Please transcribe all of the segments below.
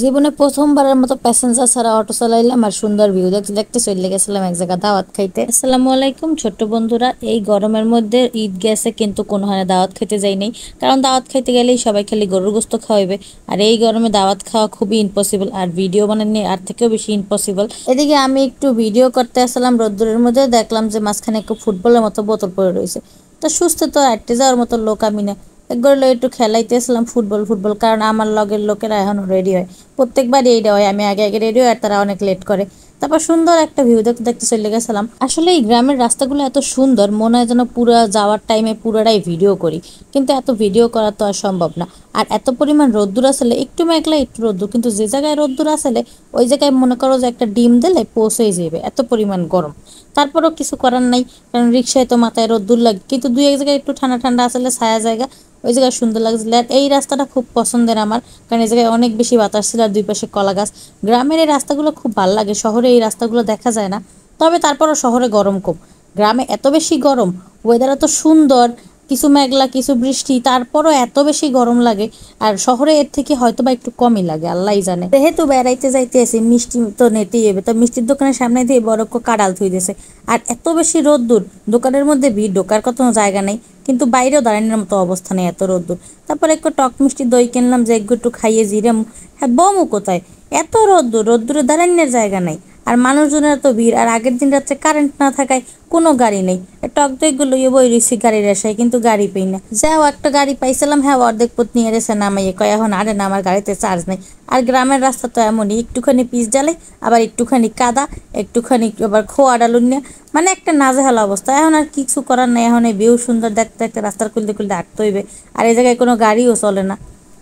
জীবনে প্রথমবারের মতো প্যাসেঞ্জার ছাড়া অটো চালাইলাম আর সুন্দর ভিউ দেখতে দেখতে চলে গেছিলাম এক জায়গা দাওয়াত খাইতে। আসসালামু আলাইকুম ছোট্ট বন্ধুরা, এই গরমের মধ্যে ঈদ গেছে কিন্তু কোনো হানে দাওয়াত খাইতে যাই নাই, কারণ দাওয়াত খাইতে গেলেই সবাই খালি গরুর গোস্ত খাওয়াবে, আর এই গরমে দাওয়াত খাওয়া খুবই ইম্পসিবল, আর ভিডিও বানানো আর থেকেও বেশি ইম্পসিবল। এদিকে আমি একটু ভিডিও করতে আসলাম রোদ্দুরের মধ্যে, দেখলাম যে মাঝখানে একটু ফুটবলের মতো বোতল পড়ে রয়েছে। তো সুস্থ তো হাঁটতে যাওয়ার মতো লোক আমি না, একবার একটু খেলাইতেছিলাম ফুটবল ফুটবল, কারণ আমার লগের লোকেরা এখনো রেডি হয়। প্রত্যেকবার এইটা হয়, আমি আগে আগে রেডি হই আর তারা অনেক লেট করে। তারপর সুন্দর একটা ভিউ দেখতে দেখতে চলে গেছিলাম। আসলে এই গ্রামের রাস্তাগুলো এত সুন্দর, মনে হয় যেন পুরো যাওয়ার টাইমে পুরোটাই ভিডিও করি, কিন্তু এত ভিডিও করা তো আর সম্ভব না। আর এত পরিমাণ রোদ্দুর আসলে, একটু মেঘলা একটু রোদ্দুর, কিন্তু যে জায়গায় রোদ্দুর আসলে ওই জায়গায় মনে করো যে একটা ডিম দিলে পৌঁছেই যাবে, এত পরিমাণ গরম। তারপরেও কিছু করার নাই, কারণ রিক্সায় তো মাথায় রোদ্দুর লাগে, কিন্তু দুই এক জায়গায় একটু ঠান্ডা ঠান্ডা আসলে ছায়া জায়গা, ওই জায়গায় সুন্দর লাগছিল। আর এই রাস্তাটা খুব পছন্দের আমার, কারণ এই জায়গায় অনেক বেশি বাতাস ছিল আর দুই পাশে কলা গাছ। গ্রামের এই রাস্তাগুলো খুব ভালো লাগে, শহরে এই রাস্তাগুলো দেখা যায় না। তবে তারপরও শহরে গরম কম, গ্রামে এত বেশি গরম। ওয়েদার এত সুন্দর, কিছু মেঘলা কিছু বৃষ্টি, তারপরও এত বেশি গরম লাগে। আর শহরে এর থেকে হয়তো বা একটু কমই লাগে, আল্লাহই জানে। যেহেতু বেড়াইতে যাইতে আসি, মিষ্টি তো নিতেই হবে, তো মিষ্টির দোকানের সামনে দিয়ে বড় কাঁড়াল থুই দিয়েছে। আর এত বেশি রোদ্দুর, দোকানের মধ্যে ভিড়, ঢোকার কোনো জায়গা নেই, কিন্তু বাইরেও দাঁড়ানোর মতো অবস্থা নেই, এত রোদ্দুর। তারপর একটু টক মিষ্টি দই কিনলাম যে একটু খাইয়ে জিরাম। হ্যাঁ, বমু কোথায়, এত রোদ্দুর, রোদ্দুরে দাঁড়ানোর জায়গা নাই। আর মানুষজনের এত ভিড়, আর আগের দিন রাত্রে কারেন্ট না থাকায় কোনো গাড়ি নেই। টক দই গুলো বই রয়েছি গাড়ির আশায়, কিন্তু গাড়ি পাই না। যাও একটা গাড়ি পাইছিলাম, হ্যাঁ অর্ধেক পথ নিয়ে গেছে নামাইয়ে, কয় এখন আরে না, আমার গাড়িতে চার্জ নেই। আর গ্রামের রাস্তা তো এমনই, একটুখানি পিচ ডালে, আবার একটুখানি কাদা, একটুখানি আবার খোয়া ডালুন নিয়ে, মানে একটা নাজেহাল অবস্থা। এখন আর কিছু করার নেই, এখন এই ভিউ সুন্দর দেখতে দেখতে রাস্তার খুলতে খুলতে হাঁটতে হইবে। আর এই জায়গায় কোনো গাড়িও চলে না।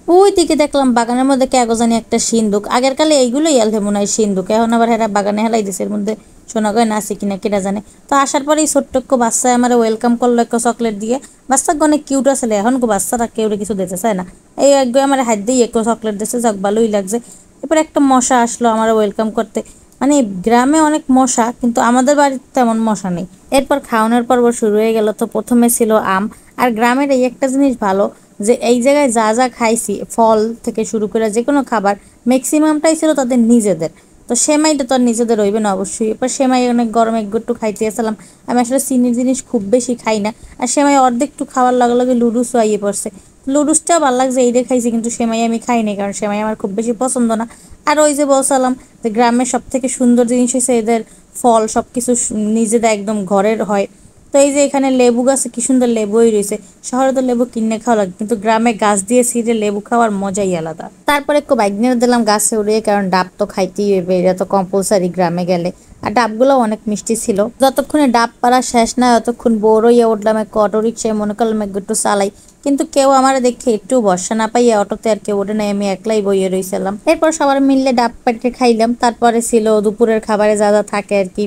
ওই দিকে দেখলাম বাগানের মধ্যে কে জানি একটা সিন্দুক, আগের কালে এইগুলোই আলতে মনে হয় সিন্দুক, এখন আবার হেরা বাগানে হেলাই দিছে, এর মধ্যে শোনা গয় না আছে কিনা কেটা জানে। তো আসার পরেই ছোট্ট বাচ্চা আমার ওয়েলকাম করলো একটা চকলেট দিয়ে। বাচ্চা অনেক কিউট আসলে, এখন বাচ্চারা কেউ কিছু দিতে চায় না। এই এক আমার হাত দিয়ে একটু চকলেট দিচ্ছে, যাক ভালোই লাগছে। এরপর একটা মশা আসলো আমার ওয়েলকাম করতে। মানে গ্রামে অনেক মশা, কিন্তু আমাদের বাড়িতে তেমন মশা নেই। এরপর খাওয়ানোর পর্ব শুরু হয়ে গেল। তো প্রথমে ছিল আম। আর গ্রামের এই একটা জিনিস ভালো, যে এই জায়গায় যা যা খাইছি, ফল থেকে শুরু করে যে কোনো খাবার ম্যাক্সিমামটাই ছিল তাদের নিজেদের। তো সেমাইটা তো আর নিজেদের রইবে না অবশ্যই। এরপর সেমাই অনেক গরম একটু খাইতে আসলাম। আমি আসলে চিনির জিনিস খুব বেশি খাই না, আর সেমাই অর্ধেক একটু খাওয়ার লগে লগে লুডুসও আইয়ে পড়ছে। লুডুসটাও ভালো লাগছে, এইটা খাইছি, কিন্তু সেমাই আমি খাই নাই, কারণ সেমাই আমার খুব বেশি পছন্দ না। আর ওই যে বলছিলাম যে গ্রামের সব থেকে সুন্দর জিনিস হয়েছে এদের ফল, সব কিছু নিজেদের একদম ঘরের হয়। তো এই যে এখানে লেবু গাছে কি সুন্দর লেবুই রয়েছে। শহরে তো লেবু কিনে খাওয়া লাগে, কিন্তু গ্রামে গাছ দিয়ে ছিঁড়ে লেবু খাওয়ার মজাই আলাদা। তারপরে একটু বাইক নিয়ে দিলাম গাছে উড়িয়ে, কারণ ডাব তো খাইতেই হবে, এটা তো কম্পালসারি গ্রামে গেলে। আর ডাবগুলো অনেক মিষ্টি ছিল। যতক্ষণে ডাব পাড়া শেষ না ততক্ষণ বোর হইয়া উঠলাম এক অটো রিক্সায়, মনে করলাম একটু চালাই। কিন্তু কেউ আমার দেখে একটু বর্ষা না পাইয়া অটোতে আর কেউ ওঠে নাই, আমি একলাই বইয়ে রইছিলাম। এরপর সবার মিললে ডাব পাড়তে খাইলাম। তারপরে ছিল দুপুরের খাবারে যা যা থাকে আর কি,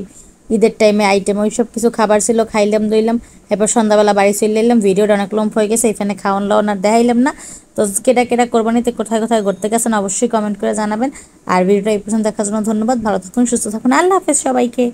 ঈদের টাইমে আইটেম, ওই সব কিছু খাবার ছিল, খাইলাম দইলাম। এরপর সন্ধ্যাবেলা বাড়ি চলে এলাম। ভিডিওটা অনেক লম্ব হয়ে গেছে, এখানে খাওয়ান লাওয়ান আর দেখাইলাম না। তো কেটা কেটা কোরবানিতে কোথায় কোথায় ঘুরতে গেছেন অবশ্যই কমেন্ট করে জানাবেন। আর ভিডিওটা এই পর্যন্ত দেখার জন্য ধন্যবাদ। ভালো থাকুন, সুস্থ থাকুন, আল্লাহ হাফেজ সবাইকে।